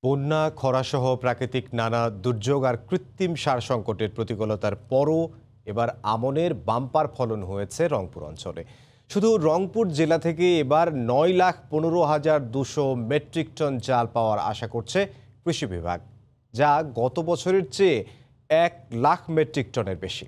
বন্যা, খরাসহ প্রাকৃতিক নানা দুর্যোগ আর কৃত্রিম সার সংকটের প্রতিকূলতার পরও এবার আমনের বাম্পার ফলন হয়েছে রংপুর অঞ্চলে। শুধু রংপুর জেলা থেকে এবার 9,15,200 মেট্রিক টন চাল পাওয়ার আশা করছে কৃষি বিভাগ, যা গত বছরের চেয়ে 1,00,000 মেট্রিক টনের বেশি।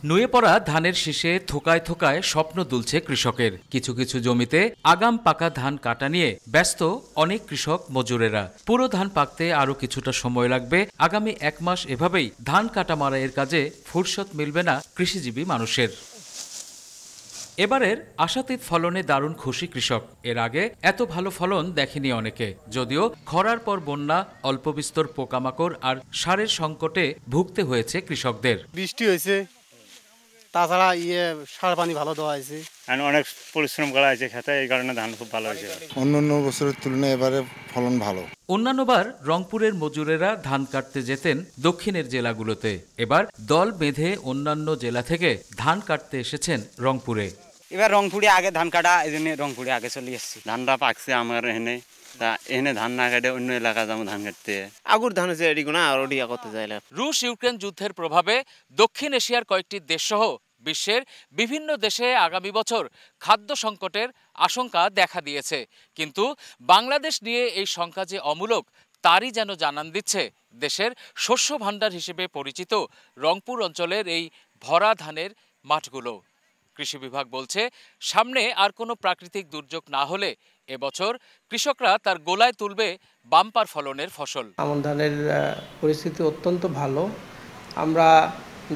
নুয়ে পড়া ধানের শীষে থোকায় থোকায় স্বপ্ন দুলছে কৃষকের। কিছু কিছু জমিতে আগাম পাকা ধান কাটা নিয়ে ব্যস্ত অনেক কৃষক মজুরেরা। পুরো ধান পাকতে আরও কিছুটা সময় লাগবে। আগামী 1 মাস এভাবেই ধান কাটা মারাইয়ের কাজে ফুরসত মিলবে না কৃষিজীবী মানুষের। এবারের আশাতীত ফলনে দারুণ খুশি কৃষক। এর আগে এত ভালো ফলন দেখেনি অনেকে। যদিও খরার পর বন্যা, অল্প বিস্তর পোকামাকড় আর সারের সংকটে ভুগতে হয়েছে কৃষকদের। বৃষ্টি হয়েছে, তাছাড়া সার পানি ভালো দেওয়া হয়েছে, অনেক পরিশ্রম করা হয়েছে খেতে, এই কারণে ধান খুব ভালো হয়েছে। অন্যান্য বছরের তুলনায় এবারে ফলন ভালো। অন্যান্যবার রংপুরের মজুরেরা ধান কাটতে যেতেন দক্ষিণের জেলাগুলোতে। এবার দল বেঁধে অন্যান্য জেলা থেকে ধান কাটতে এসেছেন রংপুরে। এবার রংপুরে আগে ধান কাটা, এই জন্য রংপুরে আগে চলে এসেছি। ধানটা পাকছে আমার এখানে, তা এখানে ধান না কাটে অন্য এলাকা যাবো ধান কাটতে। আগুর ধান হচ্ছে এদিকে না, আর ওদিকে করতে চাইলে। রুশ ইউক্রেন যুদ্ধের প্রভাবে দক্ষিণ এশিয়ার কয়েকটি দেশসহ বিশ্বের বিভিন্ন দেশে আগামী বছর খাদ্য সংকটের আশঙ্কা দেখা দিয়েছে। কিন্তু বাংলাদেশ নিয়ে এই শঙ্কা যে অমূলক, তারই যেন জানান দিচ্ছে দেশের শস্য ভাণ্ডার হিসেবে পরিচিত রংপুর অঞ্চলের এই ভরা ধানের মাঠগুলো। কৃষি বিভাগ বলছে, সামনে আর কোনো প্রাকৃতিক দুর্যোগ না হলে এবছর কৃষকরা তার গোলায় তুলবে বাম্পার ফলনের ফসল। আমন ধানের পরিস্থিতি অত্যন্ত ভালো। আমরা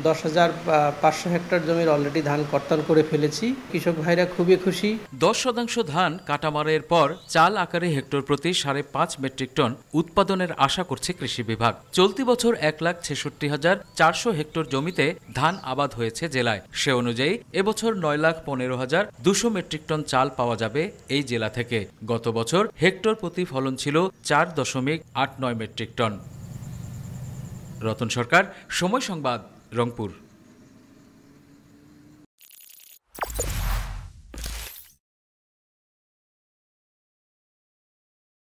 10,500 হেক্টর জমির অলরেডি ধান কর্তন করে ফেলেছি। কৃষক ভাইরা খুবই খুশি। 10% ধান কাটামারের পর চাল আকারে হেক্টর প্রতি 5.5 মেট্রিক টন উৎপাদনের আশা করছে কৃষি বিভাগ। চলতি বছর 1,66,400 হেক্টর জমিতে ধান আবাদ হয়েছে জেলায়। সে অনুযায়ী এবছর 9,15,200 মেট্রিক টন চাল পাওয়া যাবে এই জেলা থেকে। গত বছর হেক্টর প্রতি ফলন ছিল 4.89 মেট্রিক টন। রতন সরকার, সময় সংবাদ, রংপুর।